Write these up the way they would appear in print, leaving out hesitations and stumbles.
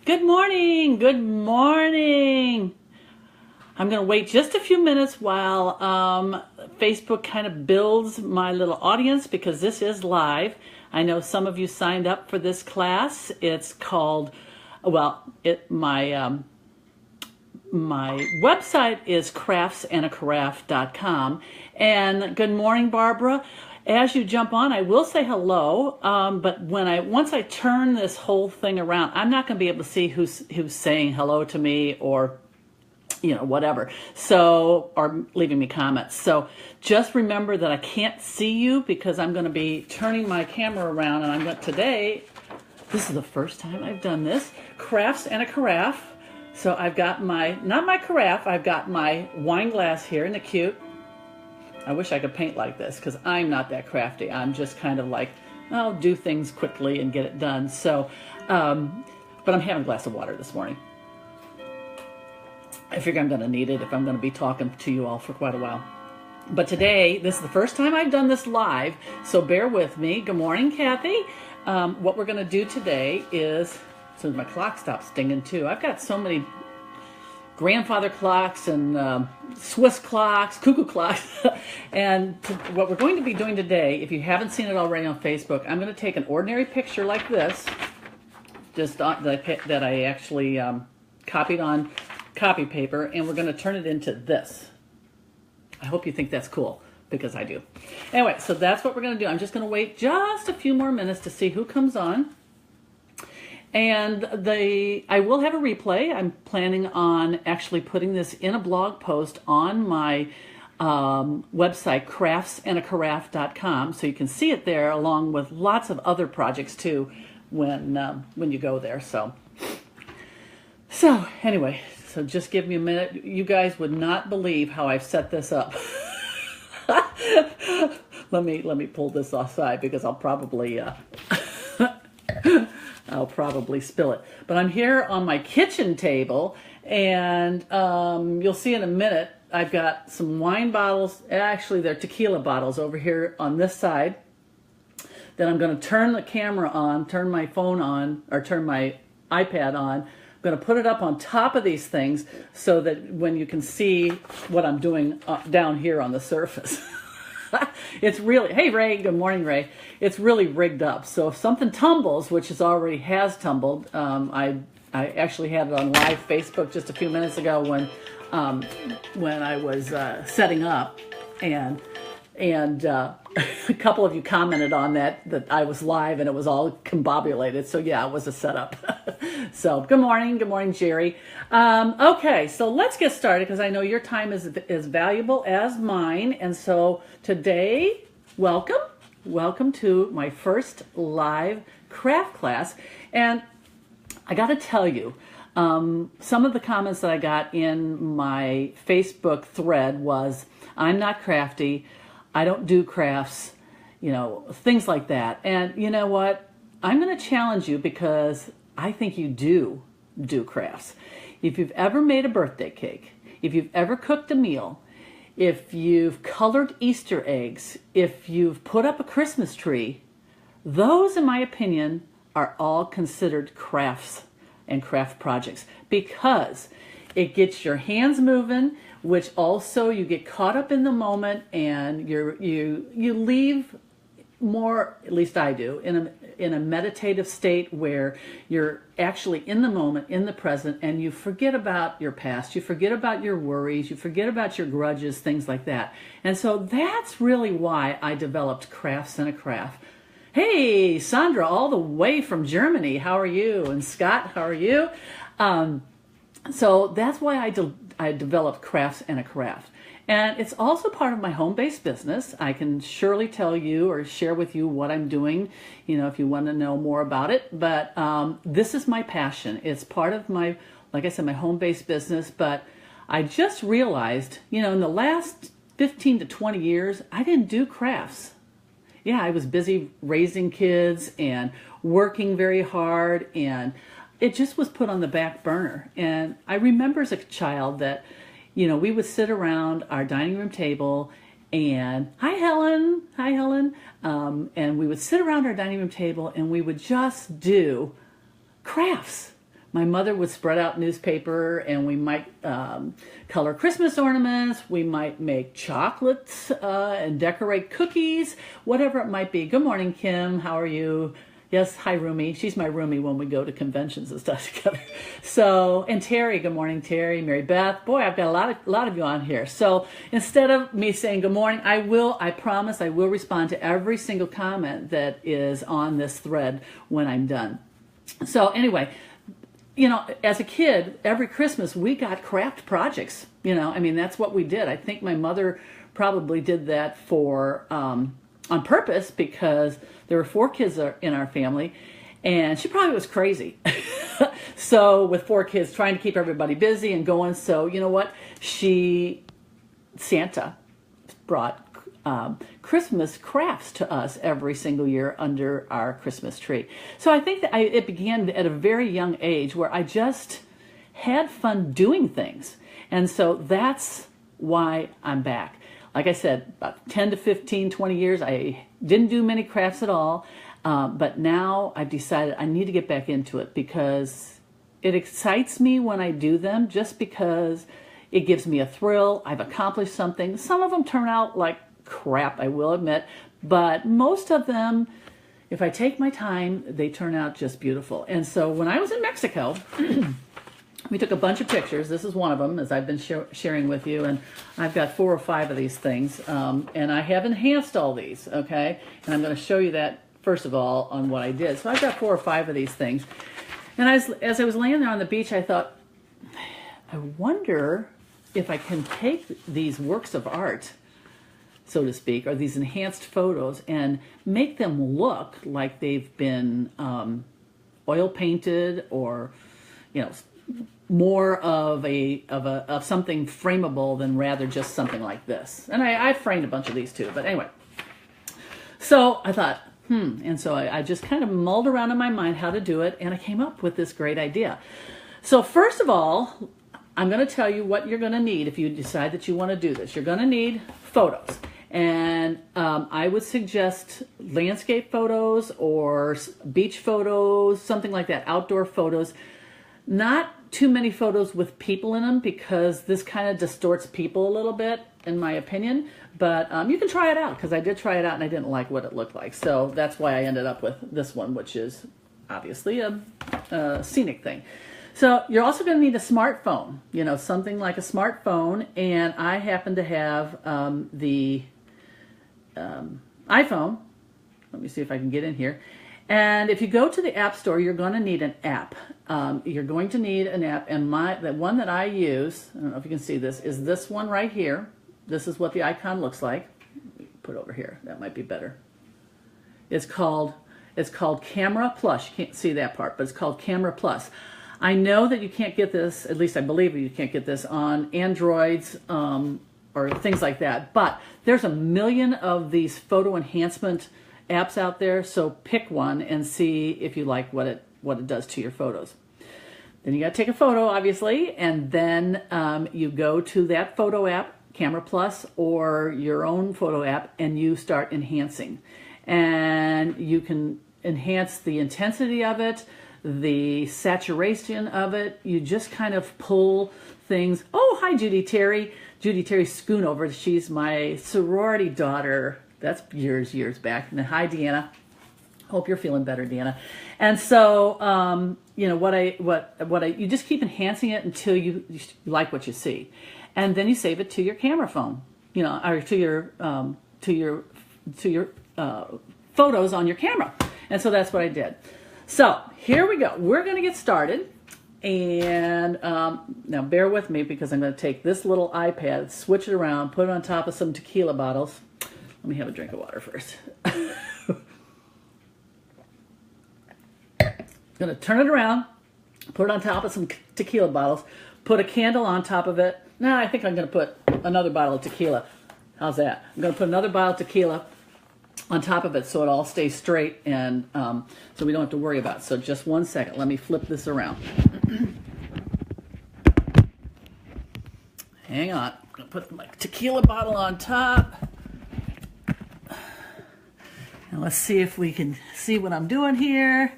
Good morning. Good morning. I'm going to wait just a few minutes while Facebook kind of builds my little audience because this is live. I know some of you signed up for this class. It's called, my website is craftsandacarafe.com. And good morning, Barbara. As you jump on, I will say hello, but once I turn this whole thing around, I'm not going to be able to see who's saying hello to me or whatever. So, or leaving me comments. So just remember that I can't see you because I'm going to be turning my camera around, and today, this is the first time I've done this, crafts and a carafe. So I've got not my carafe, I've got my wine glass here, isn't it cute? I wish I could paint like this because I'm not that crafty. I'm just kind of like, I'll do things quickly and get it done. So, but I'm having a glass of water this morning. I figure I'm going to need it if I'm going to be talking to you all for quite a while. But today, this is the first time I've done this live, so bear with me. Good morning, Kathy. What we're going to do today is, as soon as my clock stops dinging too, I've got so many grandfather clocks and Swiss clocks, cuckoo clocks. And what we're going to be doing today, if you haven't seen it already on Facebook, I'm going to take an ordinary picture like this, just that I actually copied on copy paper, and we're going to turn it into this. I hope you think that's cool, because I do. Anyway, so that's what we're going to do. I'm just going to wait just a few more minutes to see who comes on. And I will have a replay. I'm planning on actually putting this in a blog post on my website, craftsandacarafe.com, so you can see it there along with lots of other projects too when you go there. So anyway, so just give me a minute. You guys would not believe how I've set this up. Let me pull this aside because I'll probably spill it. But I'm here on my kitchen table, and you'll see in a minute, I've got some wine bottles. Actually, they're tequila bottles over here on this side. Then I'm going to turn the camera on, turn my phone on, or turn my iPad on. I'm going to put it up on top of these things so that when you can see what I'm doing down here on the surface. It's really, hey Ray, good morning Ray. It's really rigged up. So if something tumbles, which has tumbled, I actually had it on live Facebook just a few minutes ago when I was setting up, and a couple of you commented on that I was live and it was all combobulated. So yeah, it was a setup. So good morning Jerry. Okay, so let's get started because I know your time is valuable as mine. And so today, welcome to my first live craft class. And I got to tell you, some of the comments that I got in my Facebook thread was, I'm not crafty, I don't do crafts, things like that. And you know what? I'm going to challenge you because I think you do crafts. If you've ever made a birthday cake, if you've ever cooked a meal, if you've colored Easter eggs, if you've put up a Christmas tree, those, in my opinion, are all considered crafts and craft projects because it gets your hands moving, which also you get caught up in the moment, and you leave more, at least I do, in a meditative state where you're actually in the moment, in the present, and you forget about your past, you forget about your worries, you forget about your grudges, things like that. And so that's really why I developed Crafts and a Carafe. Hey, Sandra, all the way from Germany, how are you? And Scott, how are you? So that's why I developed Crafts and a Carafe. And it's also part of my home-based business. I can surely tell you or share with you what I'm doing, if you want to know more about it. But this is my passion. It's part of my, like I said, my home-based business. But I just realized, in the last 15 to 20 years, I didn't do crafts. Yeah, I was busy raising kids and working very hard, and it just was put on the back burner. And I remember as a child that, we would sit around our dining room table and, hi Helen, and we would sit around our dining room table and we would just do crafts. my mother would spread out newspaper, and we might color Christmas ornaments. We might make chocolates and decorate cookies, whatever it might be. Good morning, Kim. How are you? Yes, hi, Rumi. She's my roomie when we go to conventions and stuff together. So, and Terry, good morning, Terry. Mary Beth. Boy, I've got a lot of you on here. So instead of me saying good morning, I promise I will respond to every single comment that is on this thread when I'm done. So anyway, you know, as a kid, every Christmas we got craft projects. You know, I mean, that's what we did. I think my mother probably did that for on purpose, because there were 4 kids in our family, and she probably was crazy. So with 4 kids, trying to keep everybody busy and going. So you know what? Santa brought Christmas crafts to us every single year under our Christmas tree. So I think that it began at a very young age, where I just had fun doing things. And so that's why I'm back. Like I said, about 10 to 15, 20 years, I didn't do many crafts at all. But now I've decided I need to get back into it, because it excites me when I do them, just because it gives me a thrill. I've accomplished something. Some of them turn out like crap, I will admit. But most of them, if I take my time, they turn out just beautiful. And so when I was in Mexico, we took a bunch of pictures. This is one of them, as I've been sharing with you, and I've got 4 or 5 of these things, and I have enhanced all these, okay? And I'm going to show you that, first of all, on what I did. So I've got 4 or 5 of these things, and as I was laying there on the beach, I thought, I wonder if I can take these works of art, so to speak, or these enhanced photos, and make them look like they've been oil painted, or, you know, more of something frameable than rather just something like this. And I framed a bunch of these too, but anyway. So I thought, and so I just kind of mulled around in my mind how to do it, and I came up with this great idea. So first of all, I'm going to tell you what you're going to need if you decide that you want to do this. You're going to need photos. And I would suggest landscape photos or beach photos, something like that, outdoor photos. Not too many photos with people in them, because this kind of distorts people a little bit, in my opinion. But you can try it out, because I did try it out and I didn't like what it looked like. So that's why I ended up with this one, which is obviously a scenic thing. So you're also going to need a smartphone, you know, something like a smartphone. And I happen to have the iPhone. Let me see if I can get in here. And if you go to the App Store, you're going to need an app. You're going to need an app, and the one that I use, I don't know if you can see this, is this one right here. This is what the icon looks like. Put it over here. That might be better. It's called Camera Plus. You can't see that part, but it's called Camera Plus. I know that you can't get this, at least I believe you can't get this on Androids or things like that, but there's a million of these photo enhancement apps out there, so pick one and see if you like what it does to your photos. Then you got to take a photo, obviously, and then you go to that photo app, Camera Plus, or your own photo app, and you start enhancing. And you can enhance the intensity of it, the saturation of it. You just kind of pull things. Oh, hi, Judy Terry. Judy Terry Schoonover. She's my sorority daughter. That's years back. And hi, Deanna. Hope you're feeling better, Deanna. And so, you know, you just keep enhancing it until you like what you see, and then you save it to your camera phone, you know, or to your photos on your camera. And so that's what I did. So here we go. We're going to get started. And now bear with me, because I'm going to take this little iPad, switch it around, put it on top of some tequila bottles. Let me have a drink of water first. Going to turn it around, put it on top of some tequila bottles, put a candle on top of it. Now I think I'm going to put another bottle of tequila. How's that? I'm going to put another bottle of tequila on top of it so it all stays straight, and so we don't have to worry about it. So just one second. Let me flip this around. Hang on. I'm going to put my tequila bottle on top. And let's see if we can see what I'm doing here.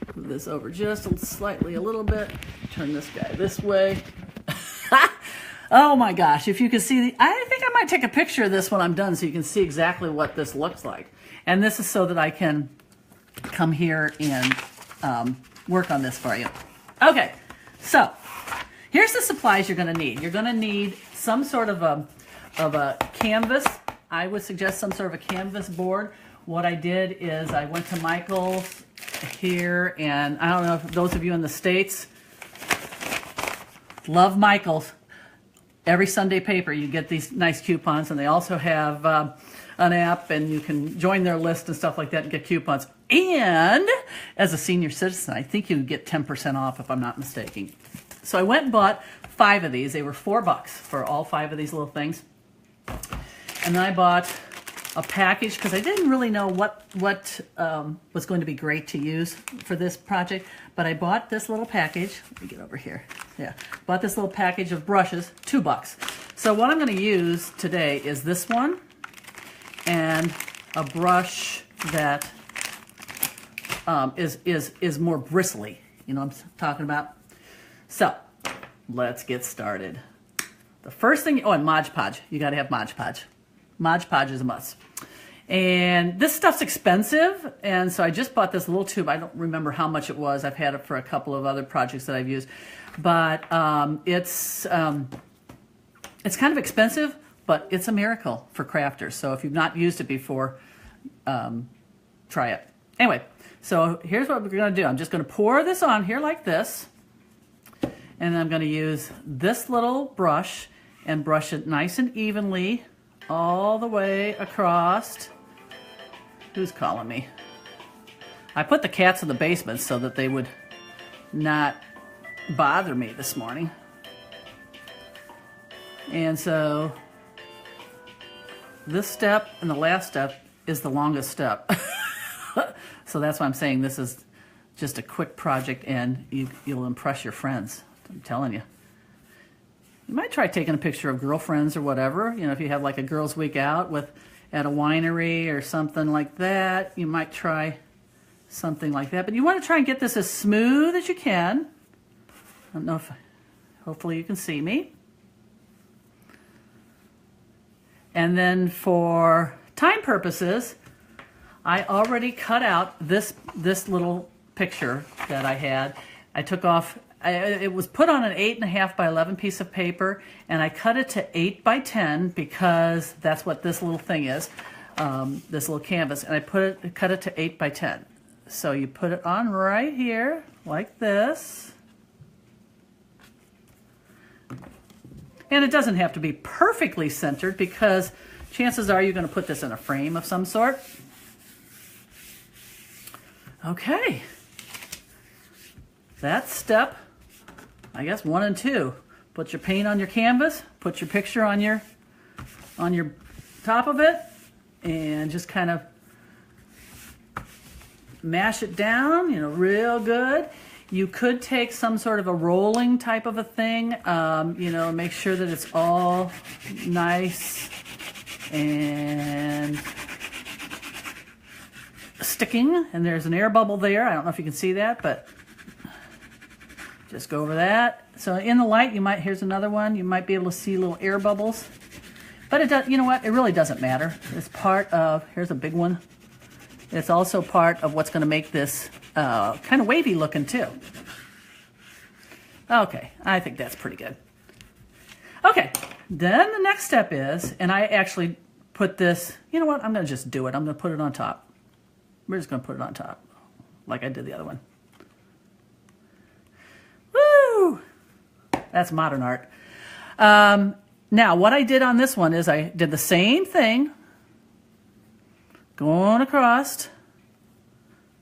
Put this over just slightly a little bit. Turn this guy this way. Oh my gosh, if you can see, I think I might take a picture of this when I'm done so you can see exactly what this looks like. And this is so that I can come here and work on this for you. Okay, so here's the supplies you're going to need. You're going to need some sort of a canvas. I would suggest some sort of a canvas board. What I did is I went to Michael's here, and I don't know if those of you in the States love Michael's. Every Sunday paper, you get these nice coupons, and they also have an app, and you can join their list and stuff like that and get coupons. And as a senior citizen, I think you can get 10% off if I'm not mistaken. So I went and bought 5 of these. They were $4 for all 5 of these little things. And then I bought a package because I didn't really know what was going to be great to use for this project. But I bought this little package. Let me get over here. Yeah, bought this little package of brushes, $2. So what I'm going to use today is this one and a brush that is more bristly. You know what I'm talking about? So let's get started. The first thing, and Mod Podge. You got to have Mod Podge. Mod Podge is a must. And this stuff's expensive, and so I just bought this little tube. I don't remember how much it was. I've had it for a couple of other projects that I've used. But it's kind of expensive, but it's a miracle for crafters. So if you've not used it before, try it. Anyway, so here's what we're going to do. I'm just going to pour this on here like this. And I'm going to use this little brush and brush it nice and evenly all the way across. Who's calling me? I put the cats in the basement so that they would not bother me this morning. And so this step and the last step is the longest step. So that's why I'm saying this is just a quick project, and you'll impress your friends. I'm telling you. You might try taking a picture of girlfriends or whatever. You know, if you have like a girls' week out at a winery or something like that, you might try something like that. But you want to try and get this as smooth as you can. I don't know if, hopefully you can see me. And then for time purposes, I already cut out this little picture that I had. I took off, it was put on an 8.5 by 11 piece of paper, and I cut it to 8 by 10 because that's what this little thing is, this little canvas, and I cut it to 8 by 10. So you put it on right here, like this. And it doesn't have to be perfectly centered because chances are you're going to put this in a frame of some sort. Okay. That's step, I guess, 1 and 2. Put your paint on your canvas, put your picture on your top of it, and just kind of mash it down, you know, real good. You could take some sort of a rolling type of a thing, you know, make sure that it's all nice and sticking. And there's an air bubble there. I don't know if you can see that, but just go over that. So in the light, here's another one. You might be able to see little air bubbles. But it does, you know what? It really doesn't matter. It's part of, here's a big one. It's also part of what's going to make this kind of wavy looking too. Okay, I think that's pretty good. Okay, then the next step is, and I actually put this, you know what, I'm going to just do it. I'm going to put it on top. We're just going to put it on top like I did the other one. Woo! That's modern art. Now, what I did on this one is I did the same thing, going across,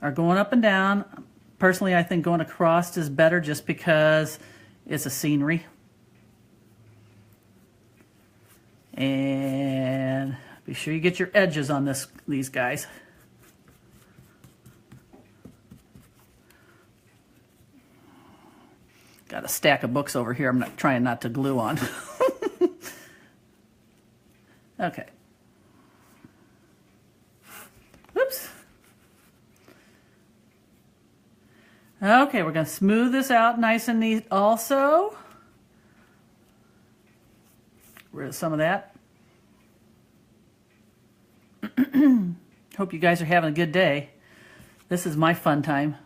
or going up and down. Personally, I think going across is better just because it's a scenery. And be sure you get your edges on these guys. Got a stack of books over here I'm trying not to glue on. Okay. Oops. Okay, we're going to smooth this out nice and neat also. Get rid of some of that. Hope you guys are having a good day. This is my fun time.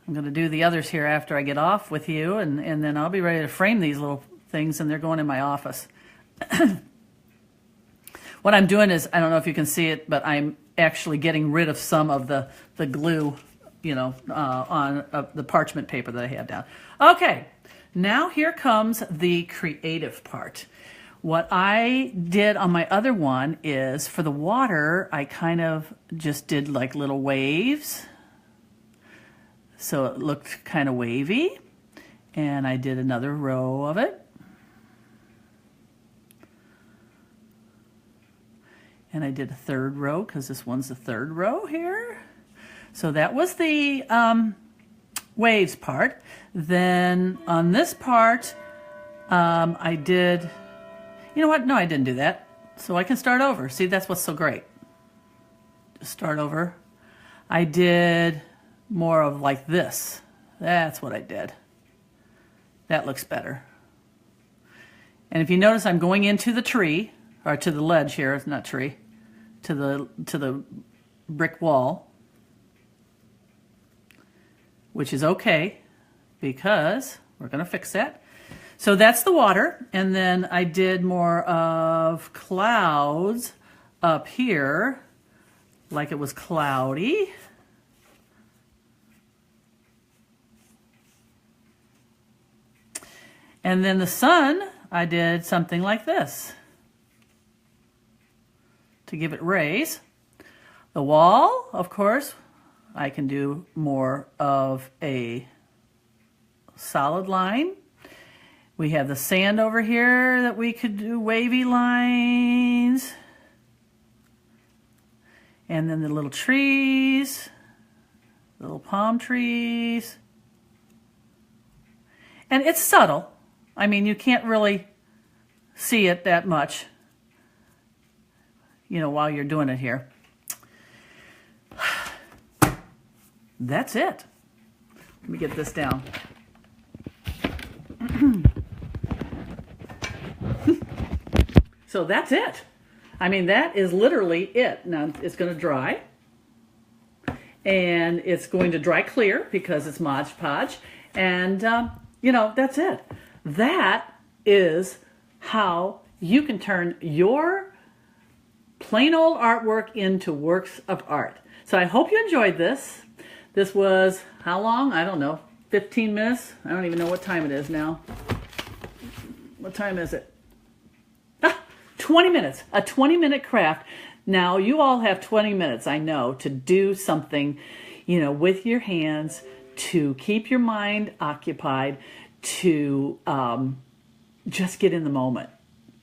I'm going to do the others here after I get off with you, and then I'll be ready to frame these little things, and they're going in my office. What I'm doing is, I don't know if you can see it, but I'm actually getting rid of some of the glue, you know, on the parchment paper that I have down. Okay, now here comes the creative part. What I did on my other one is, for the water, I kind of just did like little waves. So it looked kind of wavy. And I did another row of it. And I did a third row because this one's the third row here. So that was the waves part. Then on this part, I did, you know what? No, I didn't do that. So I can start over. See, that's what's so great. Just start over. I did more of like this. That's what I did. That looks better. And if you notice, I'm going into the tree, or to the ledge here, it's not tree, to the brick wall, which is okay because we're going to fix that. So that's the water, and then I did more of clouds up here, like it was cloudy. And then the sun, I did something like this to give it rays. The wall, of course, I can do more of a solid line. We have the sand over here that we could do wavy lines. And then the little trees, little palm trees. And it's subtle. I mean, you can't really see it that much, you know, while you're doing it here. That's it. Let me get this down. So that's it. I mean, that is literally it. Now it's going to dry. And it's going to dry clear because it's Mod Podge. And, you know, that's it. That is how you can turn your plain old artwork into works of art. So I hope you enjoyed this. This was, how long? I don't know, 15 minutes? I don't even know what time it is now. What time is it? 20 minutes, a 20-minute craft. Now, you all have 20 minutes, I know, to do something, you know, with your hands, to keep your mind occupied, to just get in the moment.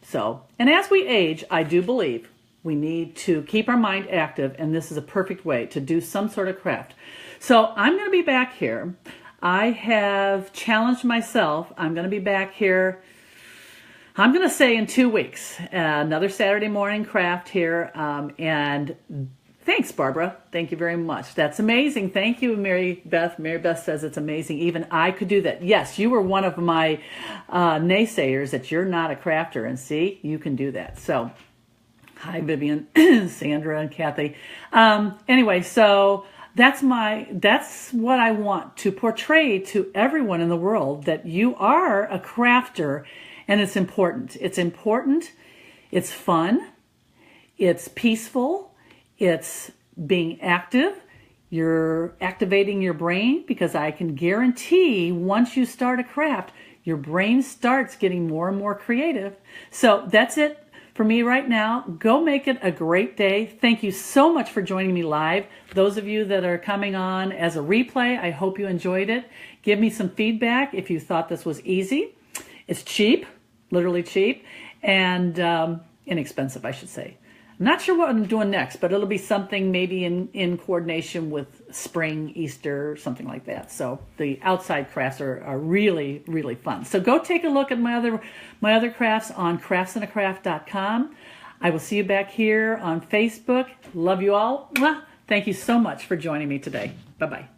So, and as we age, I do believe we need to keep our mind active, and this is a perfect way to do some sort of craft. So I'm going to be back here. I have challenged myself. I'm going to be back here, I'm going to say, in 2 weeks. Another Saturday morning craft here. And thanks, Barbara. Thank you very much. That's amazing. Thank you, Mary Beth. Mary Beth says it's amazing. Even I could do that. Yes, you were one of my naysayers that you're not a crafter. And see, you can do that. So, hi, Vivian, Sandra, and Kathy. Anyway, so that's what I want to portray to everyone in the world, that you are a crafter. And it's important. It's important. It's fun. It's peaceful. It's being active. You're activating your brain, because I can guarantee once you start a craft, your brain starts getting more and more creative. So that's it for me right now. Go make it a great day. Thank you so much for joining me live. Those of you that are coming on as a replay, I hope you enjoyed it. Give me some feedback if you thought this was easy. It's cheap, literally cheap, and inexpensive, I should say. I'm not sure what I'm doing next, but it'll be something maybe in coordination with spring, Easter, something like that. So the outside crafts are really, really fun. So go take a look at my other crafts on craftsinacraft.com. I will see you back here on Facebook. Love you all. Thank you so much for joining me today. Bye-bye.